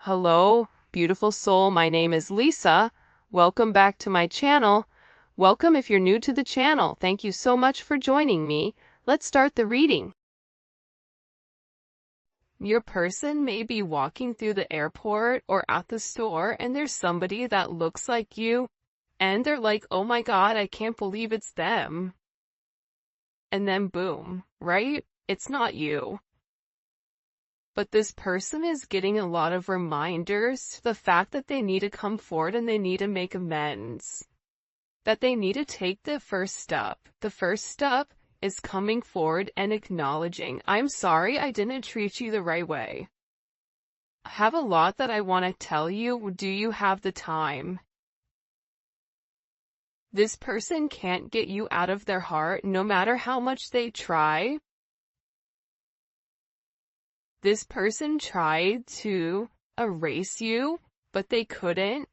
Hello, beautiful soul. My name is Lisa. Welcome back to my channel. Welcome if you're new to the channel. Thank you so much for joining me. Let's start the reading. Your person may be walking through the airport or at the store and there's somebody that looks like you and they're like, oh my God, I can't believe it's them. And then boom, right? It's not you. But this person is getting a lot of reminders to the fact that they need to come forward and they need to make amends. That they need to take the first step. The first step is coming forward and acknowledging, I'm sorry I didn't treat you the right way. I have a lot that I want to tell you. Do you have the time? This person can't get you out of their heart no matter how much they try. This person tried to erase you, but they couldn't.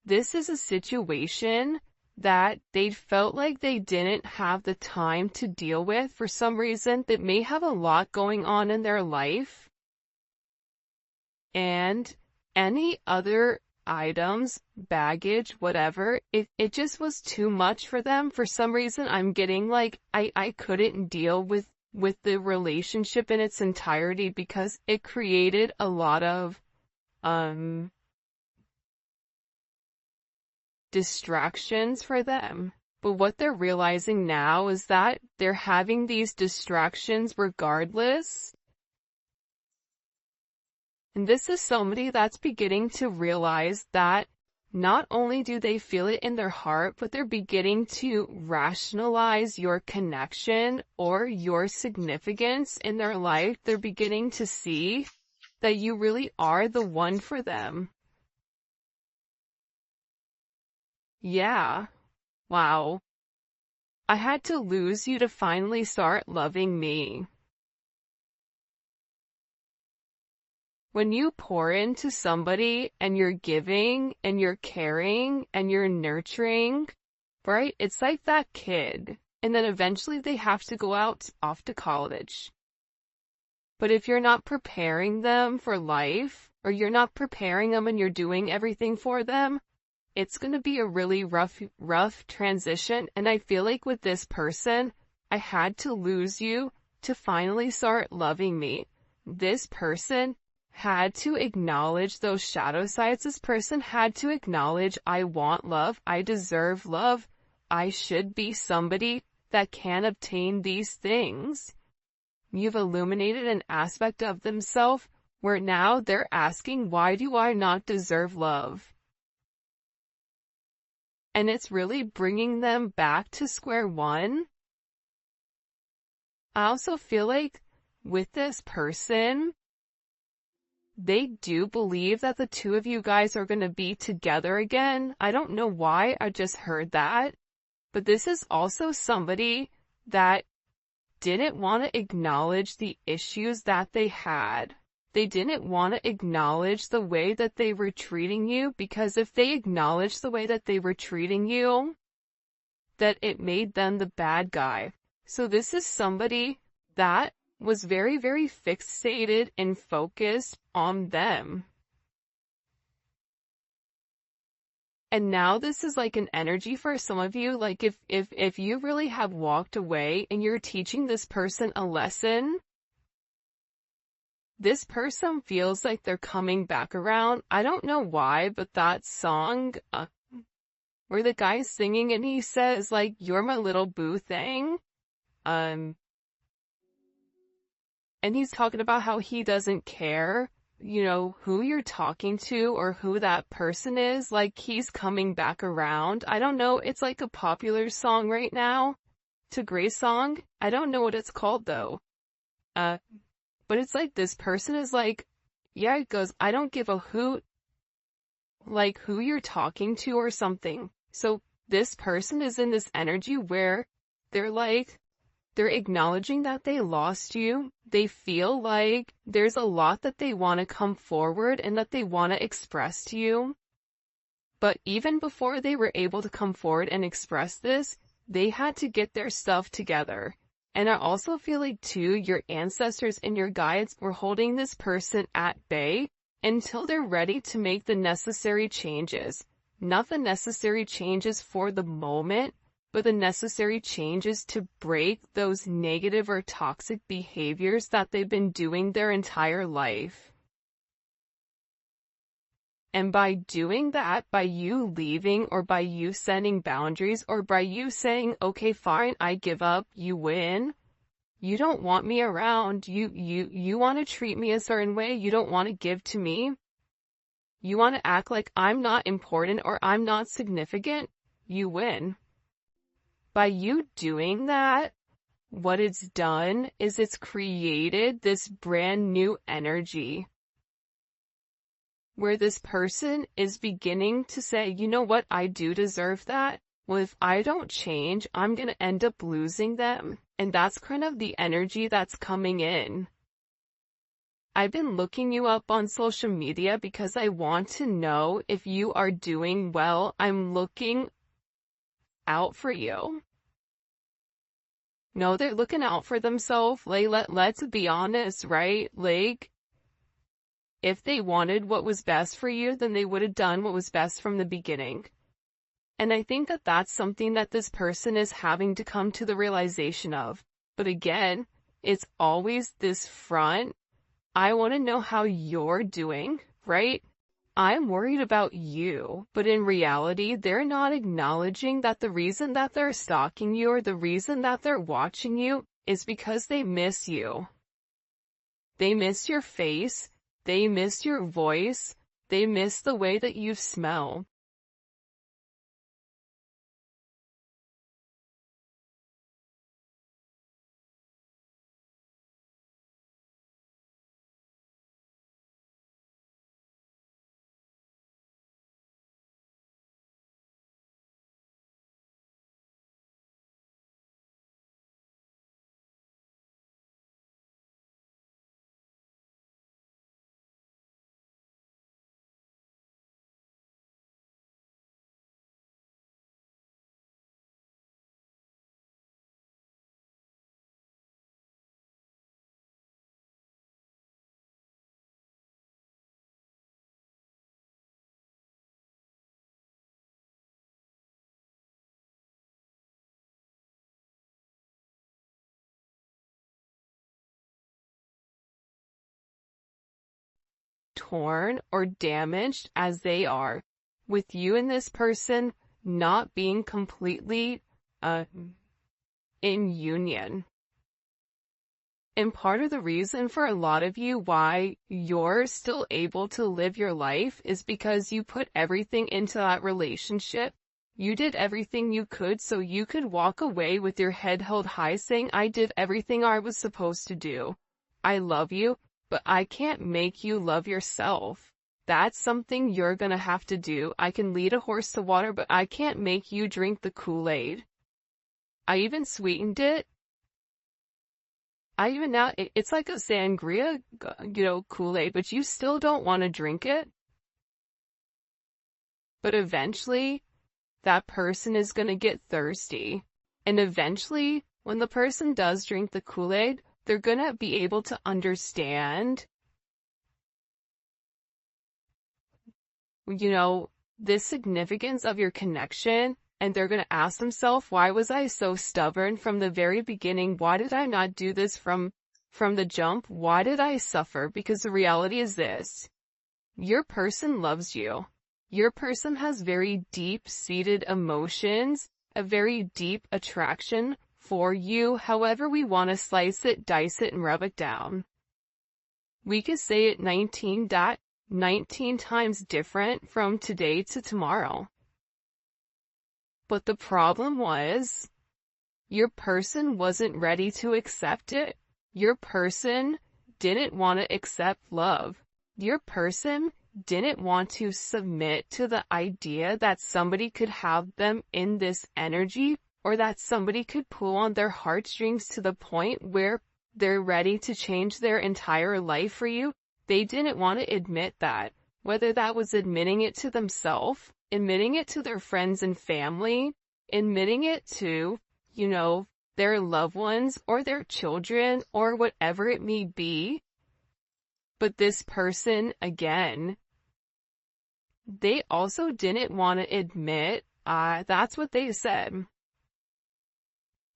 This is a situation that they felt like they didn't have the time to deal with for some reason. That may have a lot going on in their life. And any other items, baggage, whatever, it just was too much for them. For some reason, I'm getting like, I couldn't deal with the relationship in its entirety because it created a lot of, distractions for them. But what they're realizing now is that they're having these distractions regardless. And this is somebody that's beginning to realize that not only do they feel it in their heart, but they're beginning to rationalize your connection or your significance in their life. They're beginning to see that you really are the one for them. Yeah. Wow. I had to lose you to finally start loving me. When you pour into somebody and you're giving and you're caring and you're nurturing, right? It's like that kid. And then eventually they have to go out off to college. But if you're not preparing them for life, or you're not preparing them and you're doing everything for them, it's going to be a really rough transition. And I feel like with this person, I had to lose you to finally start loving me. This person had to acknowledge those shadow sides. This person had to acknowledge, I want love, I deserve love, I should be somebody that can obtain these things. You've illuminated an aspect of themselves where now they're asking, why do I not deserve love? And it's really bringing them back to square one. I also feel like with this person, they do believe that the two of you guys are going to be together again. I don't know why, I just heard that. But this is also somebody that didn't want to acknowledge the issues that they had. They didn't want to acknowledge the way that they were treating you, because if they acknowledged the way that they were treating you, that it made them the bad guy. So this is somebody that was very, very fixated and focused on them. And now this is like an energy for some of you, like if you really have walked away and you're teaching this person a lesson, this person feels like they're coming back around. I don't know why, but that song, where the guy's singing and he says like, you're my little boo thing, and he's talking about how he doesn't care, you know, who you're talking to or who that person is. Like, he's coming back around. I don't know. It's like a popular song right now. It's a great song. I don't know what it's called though. But it's like this person is like, yeah, it goes, I don't give a hoot, like who you're talking to or something. So this person is in this energy where they're like, they're acknowledging that they lost you. They feel like there's a lot that they want to come forward and that they want to express to you. But even before they were able to come forward and express this, they had to get their stuff together. And I also feel like too, your ancestors and your guides were holding this person at bay until they're ready to make the necessary changes. Not the necessary changes for the moment, but the necessary changes to break those negative or toxic behaviors that they've been doing their entire life. And by doing that, by you leaving, or by you setting boundaries, or by you saying, okay, fine, I give up, you win. You don't want me around. You want to treat me a certain way. You don't want to give to me. You want to act like I'm not important or I'm not significant. You win. By you doing that, what it's done is it's created this brand new energy where this person is beginning to say, you know what, I do deserve that. Well, if I don't change, I'm going to end up losing them. And that's kind of the energy that's coming in. I've been looking you up on social media because I want to know if you are doing well. I'm looking out for you. No, they're looking out for themselves. Like, let's be honest, right? Like, if they wanted what was best for you, then they would have done what was best from the beginning. And I think that that's something that this person is having to come to the realization of. But again, it's always this front. I want to know how you're doing, right? I'm worried about you, but in reality, they're not acknowledging that the reason that they're stalking you or the reason that they're watching you is because they miss you. They miss your face. They miss your voice. They miss the way that you smell. Torn or damaged as they are, with you and this person not being completely in union. And part of the reason for a lot of you why you're still able to live your life is because you put everything into that relationship. You did everything you could so you could walk away with your head held high saying, I did everything I was supposed to do. I love you, but I can't make you love yourself. That's something you're gonna have to do. I can lead a horse to water, but I can't make you drink the Kool-Aid. I even sweetened it. It's like a sangria, Kool-Aid, but you still don't want to drink it. But eventually, that person is going to get thirsty. And eventually, when the person does drink the Kool-Aid, they're going to be able to understand, the significance of your connection. And they're going to ask themselves, why was I so stubborn from the very beginning? Why did I not do this from the jump? Why did I suffer? Because the reality is this. Your person loves you. Your person has very deep-seated emotions, a very deep attraction for you, however we want to slice it, dice it, and rub it down. We could say it 19 times different from today to tomorrow. But the problem was, your person wasn't ready to accept it. Your person didn't want to accept love. Your person didn't want to submit to the idea that somebody could have them in this energy, or that somebody could pull on their heartstrings to the point where they're ready to change their entire life for you. They didn't want to admit that, whether that was admitting it to themselves, admitting it to their friends and family, admitting it to, their loved ones or their children or whatever it may be. But this person, again, they also didn't want to admit, that's what they said,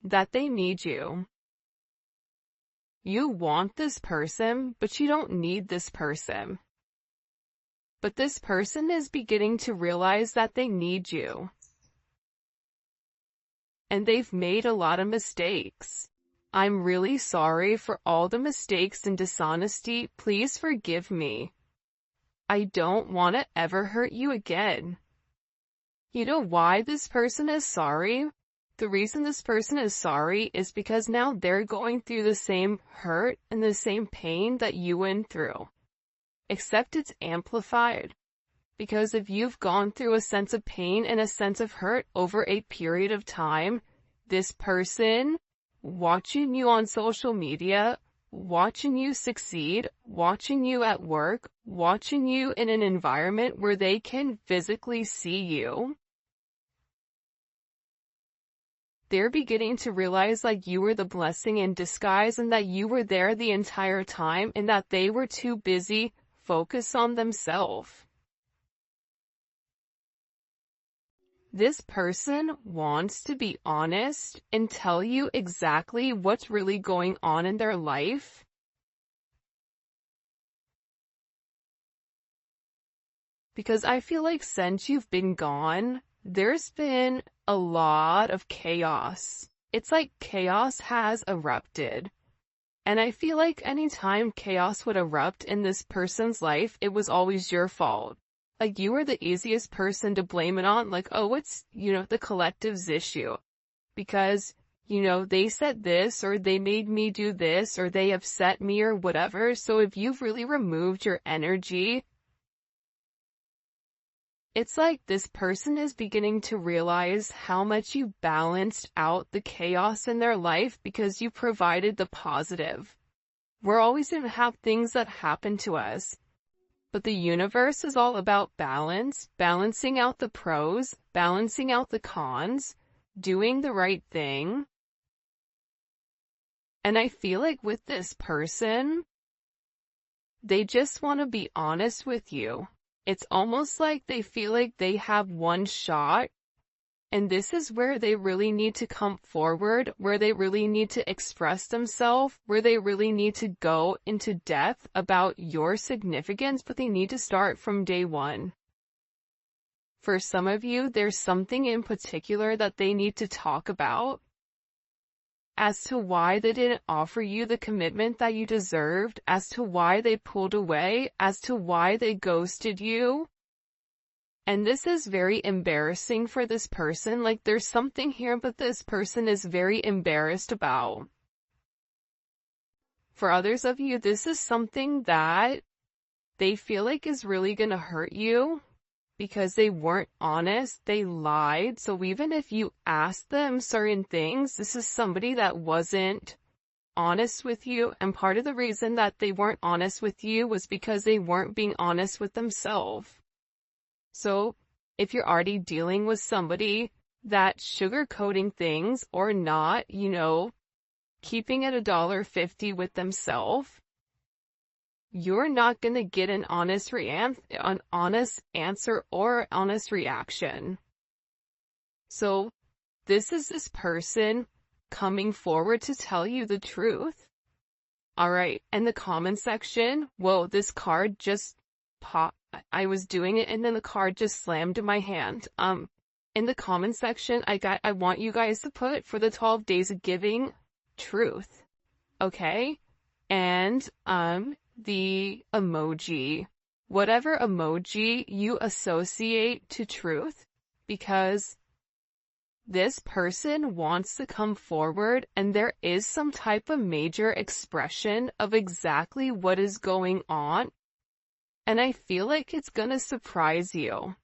that they need you. You want this person, but you don't need this person. But this person is beginning to realize that they need you. And they've made a lot of mistakes. I'm really sorry for all the mistakes and dishonesty. Please forgive me. I don't want to ever hurt you again. You know why this person is sorry? The reason this person is sorry is because now they're going through the same hurt and the same pain that you went through. Except it's amplified. Because if you've gone through a sense of pain and a sense of hurt over a period of time, this person, watching you on social media, watching you succeed, watching you at work, watching you in an environment where they can physically see you, they're beginning to realize like you were the blessing in disguise and that you were there the entire time and that they were too busy focused on themselves. This person wants to be honest and tell you exactly what's really going on in their life. Because I feel like since you've been gone, there's been a lot of chaos. It's like chaos has erupted. And I feel like anytime chaos would erupt in this person's life, it was always your fault. Like you were the easiest person to blame it on, like, oh, it's, the collective's issue. Because, they said this, or they made me do this, or they upset me, or whatever. So if you've really removed your energy, it's like this person is beginning to realize how much you balanced out the chaos in their life because you provided the positive. We're always going to have things that happen to us. But the universe is all about balance, balancing out the pros, balancing out the cons, doing the right thing. And I feel like with this person, they just want to be honest with you. It's almost like they feel like they have one shot, and this is where they really need to come forward, where they really need to express themselves, where they really need to go into depth about your significance, but they need to start from day one. For some of you, there's something in particular that they need to talk about as to why they didn't offer you the commitment that you deserved, as to why they pulled away, as to why they ghosted you. And this is very embarrassing for this person. Like there's something here, but this person is very embarrassed about. For others of you, this is something that they feel like is really gonna hurt you because they weren't honest, they lied. So even if you asked them certain things, this is somebody that wasn't honest with you. And part of the reason that they weren't honest with you was because they weren't being honest with themselves. So, if you're already dealing with somebody that's sugarcoating things or not, keeping it $1.50 with themselves, you're not going to get an honest answer or honest reaction. So, this is this person coming forward to tell you the truth. Alright, in the comment section, whoa, this card just popped. I was doing it and then the card just slammed in my hand. In the comment section, I want you guys to put for the 12 days of giving truth. Okay? And, the emoji. Whatever emoji you associate to truth, because this person wants to come forward and there is some type of major expression of exactly what is going on. And I feel like it's gonna surprise you.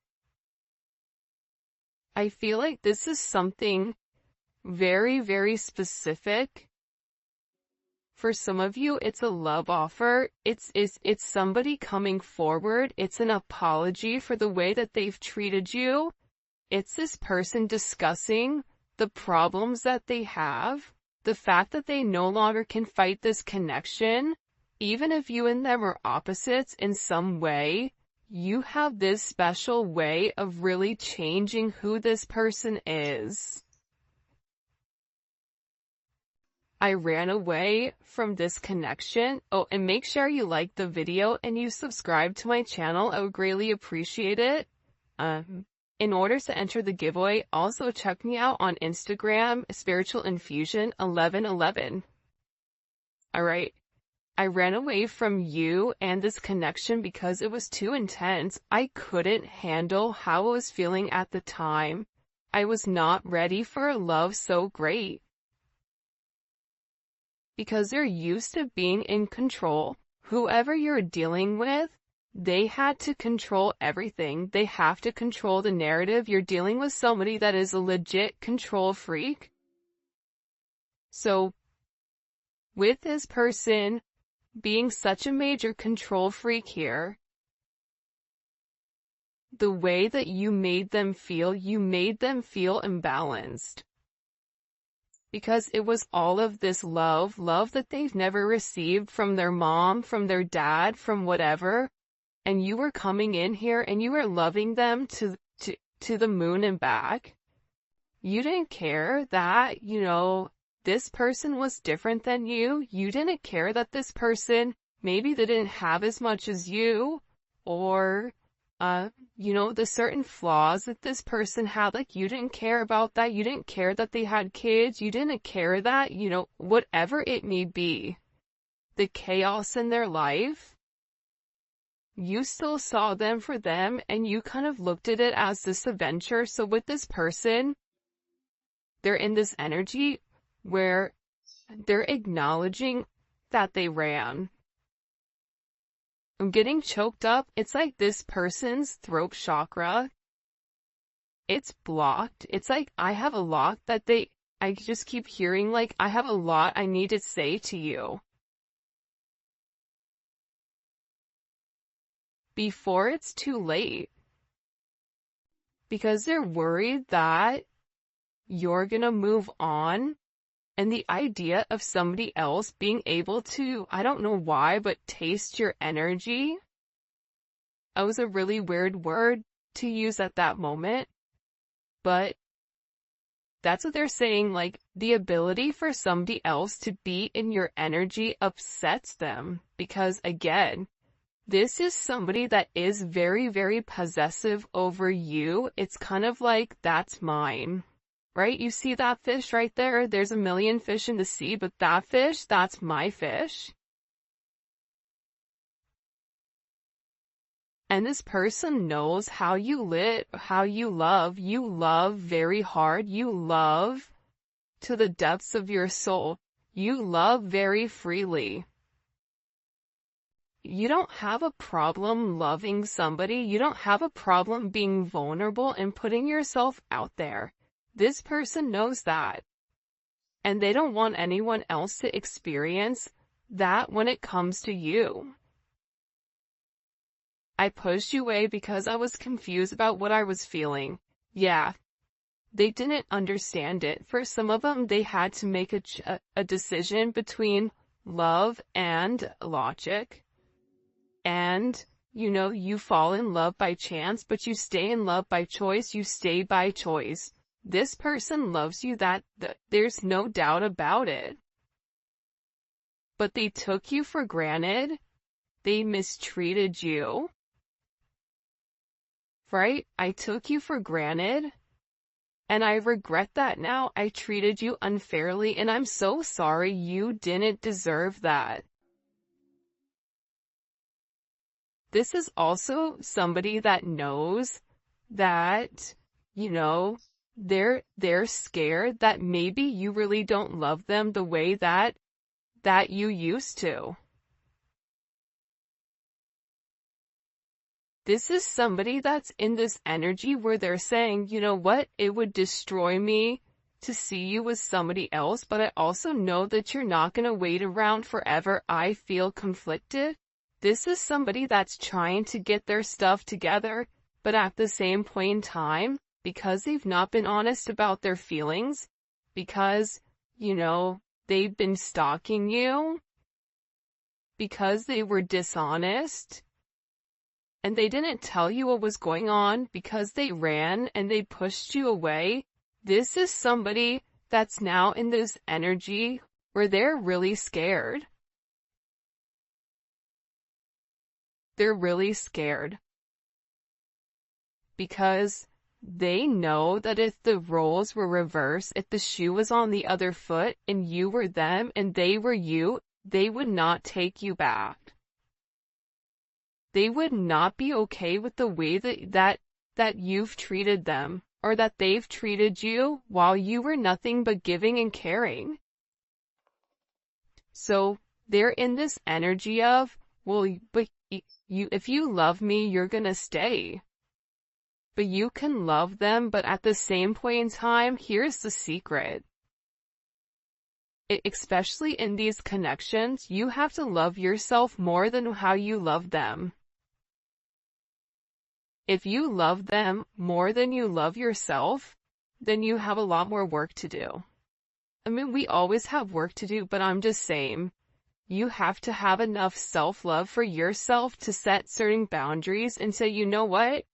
I feel like this is something very, very specific. For some of you, it's a love offer. It's somebody coming forward. It's an apology for the way that they've treated you. It's this person discussing the problems that they have. the fact that they no longer can fight this connection, even if you and them are opposites in some way, you have this special way of really changing who this person is. I ran away from this connection. Oh, and make sure you like the video and you subscribe to my channel. I would greatly appreciate it. In order to enter the giveaway, also check me out on Instagram, Spiritual Infusion 1111. Alright. I ran away from you and this connection because it was too intense. I couldn't handle how I was feeling at the time. I was not ready for a love so great. Because they're used to being in control. Whoever you're dealing with, they had to control everything. They have to control the narrative. You're dealing with somebody that is a legit control freak. So, with this person being such a major control freak here, the way that you made them feel imbalanced. Because it was all of this love that they've never received from their mom, from their dad, from whatever. And you were coming in here and you were loving them to the moon and back. You didn't care that, this person was different than you. You didn't care that this person, maybe they didn't have as much as you, or, the certain flaws that this person had, like, you didn't care about that. You didn't care that they had kids. You didn't care that, whatever it may be, the chaos in their life, you still saw them for them, and you kind of looked at it as this adventure. So with this person, they're in this energy where they're acknowledging that they ran. I'm getting choked up. It's like this person's throat chakra, it's blocked. It's like I have a lot that I just keep hearing, like, I have a lot I need to say to you before it's too late. Because they're worried that you're gonna move on. And the idea of somebody else being able to, I don't know why, but taste your energy. That was a really weird word to use at that moment. But that's what they're saying, like, the ability for somebody else to be in your energy upsets them. Because again, this is somebody that is very, very possessive over you. It's kind of like, that's mine. Right? You see that fish right there? There's a million fish in the sea, but that fish, that's my fish. And this person knows how you how you love. You love very hard. You love to the depths of your soul. You love very freely. You don't have a problem loving somebody. You don't have a problem being vulnerable and putting yourself out there. This person knows that. And they don't want anyone else to experience that when it comes to you. I pushed you away because I was confused about what I was feeling. Yeah. They didn't understand it. For some of them, they had to make a decision between love and logic. And, you fall in love by chance, but you stay in love by choice. You stay by choice. This person loves you, there's no doubt about it. But they took you for granted. They mistreated you. Right? I took you for granted. And I regret that now. I treated you unfairly, and I'm so sorry. You didn't deserve that. This is also somebody that knows that, they're scared that maybe you really don't love them the way that you used to. This is somebody that's in this energy where they're saying, you know what, it would destroy me to see you with somebody else, but I also know that you're not going to wait around forever. I feel conflicted. This is somebody that's trying to get their stuff together, but at the same point in time, because they've not been honest about their feelings, because, they've been stalking you because they were dishonest and they didn't tell you what was going on because they ran and they pushed you away. This is somebody that's now in this energy where they're really scared. They're really scared because they know that if the roles were reversed, if the shoe was on the other foot and you were them and they were you, they would not take you back. They would not be okay with the way that you've treated them or that they've treated you while you were nothing but giving and caring. So they're in this energy of, well, but if you love me, you're gonna stay. But you can love them, but at the same point in time, here's the secret. Especially in these connections, you have to love yourself more than how you love them. If you love them more than you love yourself, then you have a lot more work to do. I mean, we always have work to do, but I'm just saying, you have to have enough self-love for yourself to set certain boundaries and say, you know what?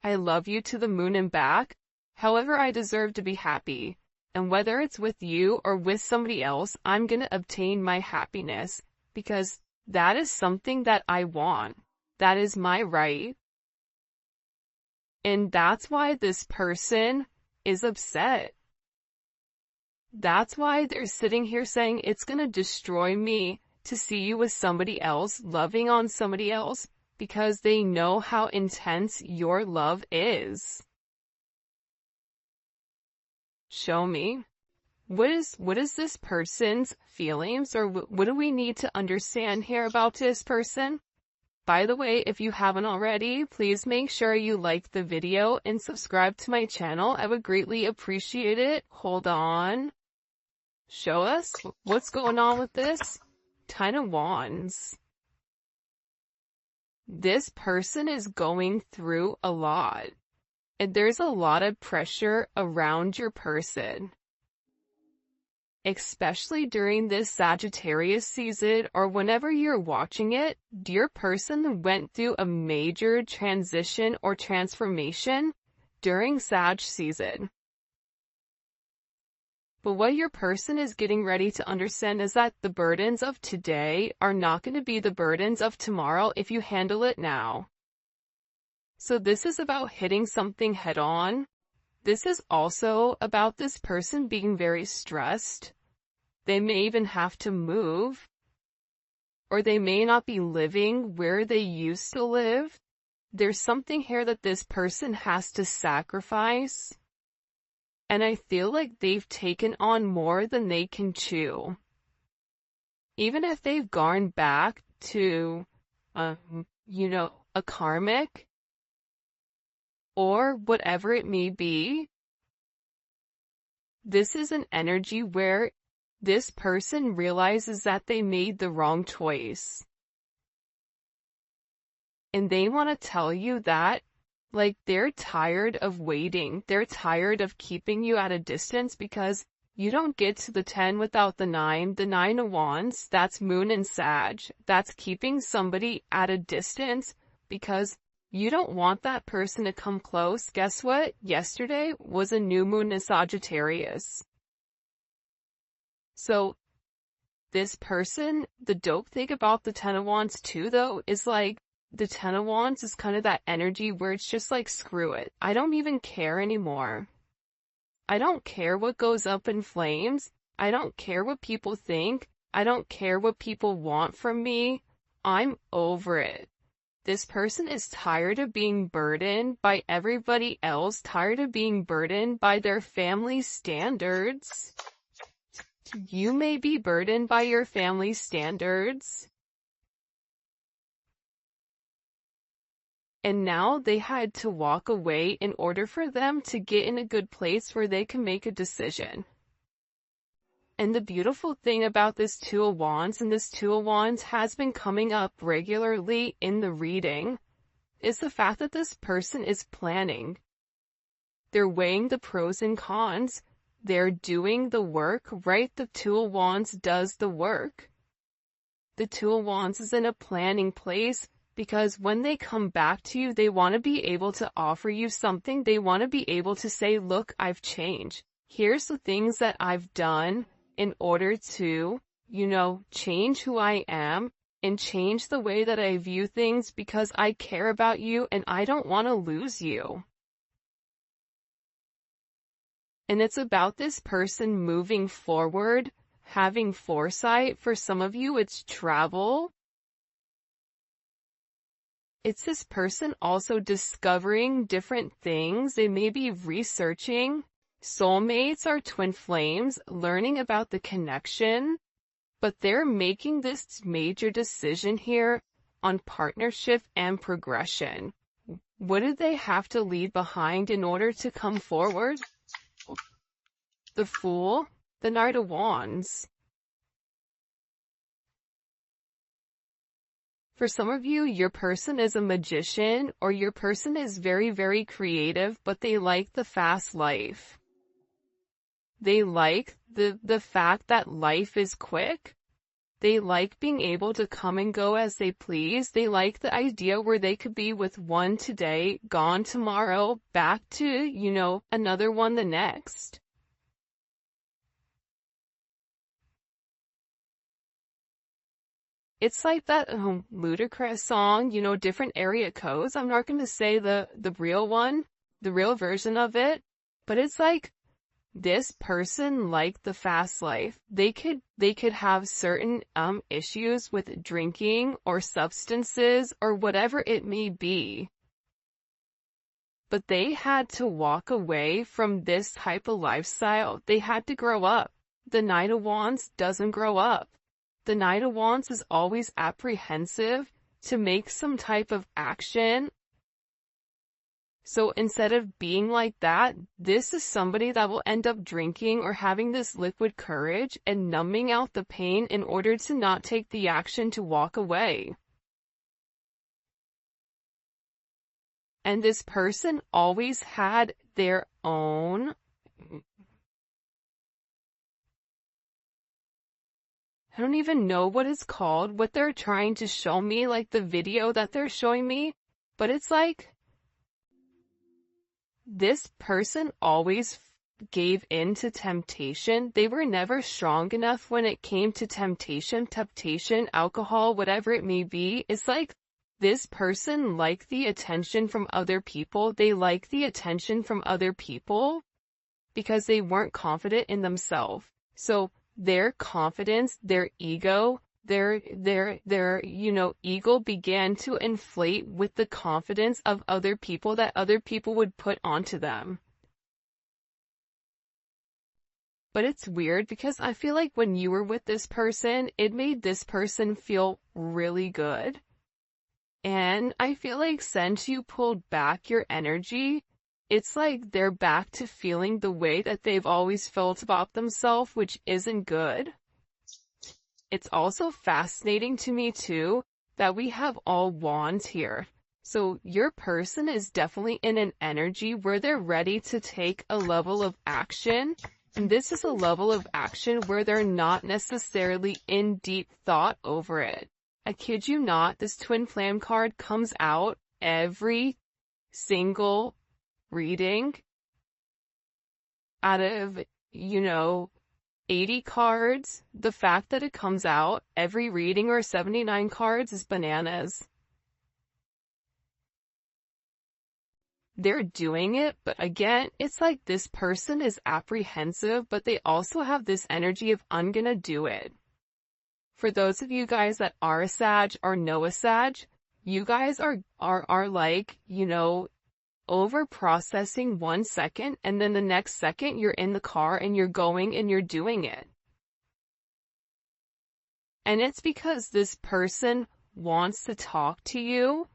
I love you to the moon and back. However, I deserve to be happy. And whether it's with you or with somebody else, I'm going to obtain my happiness because that is something that I want. That is my right. And that's why this person is upset. That's why they're sitting here saying it's going to destroy me to see you with somebody else, loving on somebody else, because they know how intense your love is. Show me. What is this person's feelings, or what do we need to understand here about this person? By the way, if you haven't already, please make sure you like the video and subscribe to my channel. I would greatly appreciate it. Hold on. Show us what's going on with this. 10 of Wands. This person is going through a lot. And there's a lot of pressure around your person. Especially during this Sagittarius season or whenever you're watching it, your person went through a major transition or transformation during Sag season. But what your person is getting ready to understand is that the burdens of today are not going to be the burdens of tomorrow if you handle it now. So this is about hitting something head on. This is also about this person being very stressed. They may even have to move, or they may not be living where they used to live. There's something here that this person has to sacrifice. And I feel like they've taken on more than they can chew. Even if they've gone back to, a karmic, or whatever it may be, this is an energy where this person realizes that they made the wrong choice. And they want to tell you that, like, they're tired of waiting. They're tired of keeping you at a distance because you don't get to the 10 without the 9. The 9 of Wands, that's Moon and Sag. That's keeping somebody at a distance because you don't want that person to come close. Guess what? Yesterday was a new moon in Sagittarius. So this person, the dope thing about the 10 of Wands too, though, is like the 10 of Wands is kind of that energy where it's just like, screw it. I don't even care anymore. I don't care what goes up in flames. I don't care what people think. I don't care what people want from me. I'm over it. This person is tired of being burdened by everybody else, tired of being burdened by their family standards. You may be burdened by your family standards. And now they had to walk away in order for them to get in a good place where they can make a decision. And the beautiful thing about this 2 of Wands, and this 2 of Wands has been coming up regularly in the reading, is the fact that this person is planning. They're weighing the pros and cons. they're doing the work, right? The Two of Wands does the work. The Two of Wands is in a planning place because when they come back to you, they want to be able to offer you something. They want to be able to say, look, I've changed. Here's the things that I've done in order to, change who I am and change the way that I view things because I care about you and I don't want to lose you. And it's about this person moving forward, having foresight. For some of you, it's travel. It's this person also discovering different things. They may be researching. Soulmates are twin flames, learning about the connection. But they're making this major decision here on partnership and progression. What do they have to leave behind in order to come forward? The Fool, the Knight of Wands. For some of you, your person is a magician, or your person is very, very creative, but they like the fast life. They like the fact that life is quick. They like being able to come and go as they please. They like the idea where they could be with one today, gone tomorrow, back to, another one the next. It's like that ludicrous song, different area codes. I'm not going to say the real one, the real version of it, but it's like this person liked the fast life. They could have certain issues with drinking or substances or whatever it may be. But they had to walk away from this type of lifestyle. They had to grow up. The Knight of Wands doesn't grow up. The Knight of Wands is always apprehensive to make some type of action. So instead of being like that, this is somebody that will end up drinking or having this liquid courage and numbing out the pain in order to not take the action to walk away. And this person always had their own I don't even know what it's called, what they're trying to show me, like the video that they're showing me, but it's like this person always gave in to temptation. They were never strong enough when it came to temptation, alcohol, whatever it may be. It's like this person liked the attention from other people. They like the attention from other people because they weren't confident in themselves. So their confidence, their ego, their ego began to inflate with the confidence of other people that other people would put onto them. But it's weird because I feel like when you were with this person, it made this person feel really good. And I feel like since you pulled back your energy, it's like they're back to feeling the way that they've always felt about themselves, which isn't good. It's also fascinating to me too that we have all wands here. So your person is definitely in an energy where they're ready to take a level of action. And this is a level of action where they're not necessarily in deep thought over it. I kid you not, this twin flame card comes out every single reading out of, 80 cards. The fact that it comes out every reading or 79 cards is bananas. They're doing it, but again, it's like this person is apprehensive, but they also have this energy of, I'm gonna do it. For those of you guys that are a Sag or know a Sag, you guys are like, over processing 1 second, and then the next second you're in the car and you're going and you're doing it. And it's because this person wants to talk to you.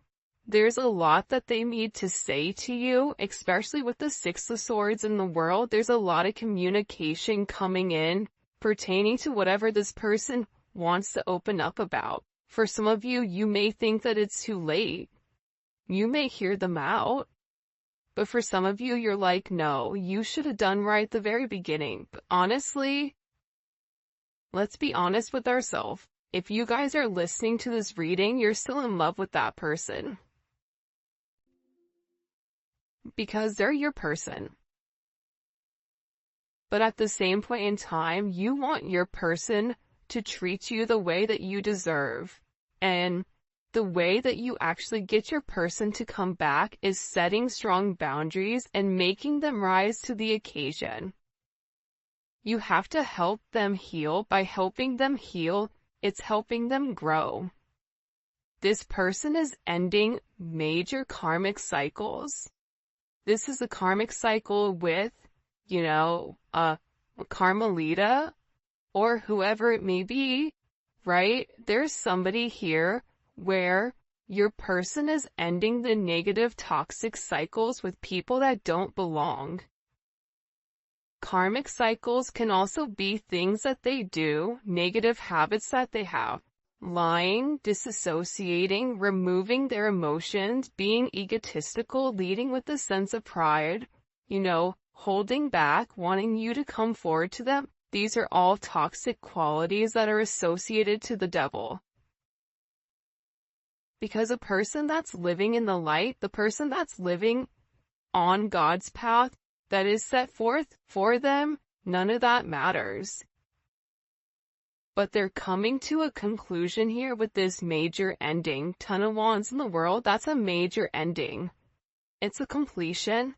There's a lot that they need to say to you, especially with the Six of Swords in the world. There's a lot of communication coming in pertaining to whatever this person wants to open up about. For some of you, you may think that it's too late. You may hear them out. But for some of you, you're like, no, you should have done right at the very beginning. But honestly, let's be honest with ourselves. If you guys are listening to this reading, you're still in love with that person. Because they're your person. But at the same point in time, you want your person to treat you the way that you deserve. And the way that you actually get your person to come back is setting strong boundaries and making them rise to the occasion. You have to help them heal. By helping them heal, it's helping them grow. This person is ending major karmic cycles. This is a karmic cycle with, Carmelita or whoever it may be, right? There's somebody here where your person is ending the negative toxic cycles with people that don't belong. Karmic cycles can also be things that they do, negative habits that they have. Lying, disassociating, removing their emotions, being egotistical, leading with a sense of pride, holding back, wanting you to come forward to them. These are all toxic qualities that are associated to the devil. Because a person that's living in the light, the person that's living on God's path that is set forth for them, none of that matters. But they're coming to a conclusion here with this major ending. Ton of Wands in the world, that's a major ending. It's a completion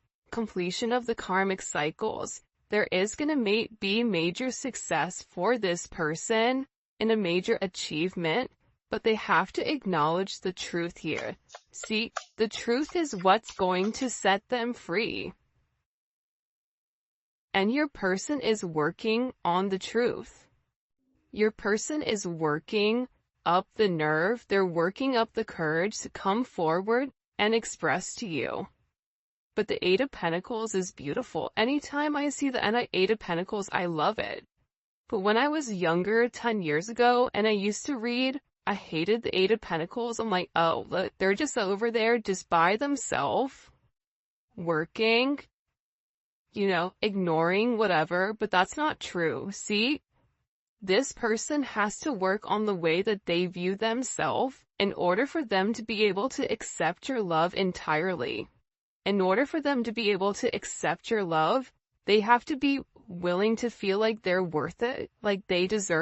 of the karmic cycles. There is going to be major success for this person and a major achievement, but they have to acknowledge the truth here. See, the truth is what's going to set them free. And your person is working on the truth. Your person is working up the nerve. They're working up the courage to come forward and express to you. But the Eight of Pentacles is beautiful. Anytime I see the Eight of Pentacles, I love it. But when I was younger, 10 years ago, and I used to read, I hated the Eight of Pentacles. I'm like, oh, look, they're just over there just by themselves, working, ignoring whatever. But that's not true. See, this person has to work on the way that they view themselves in order for them to be able to accept your love entirely. In order for them to be able to accept your love, they have to be willing to feel like they're worth it, like they deserve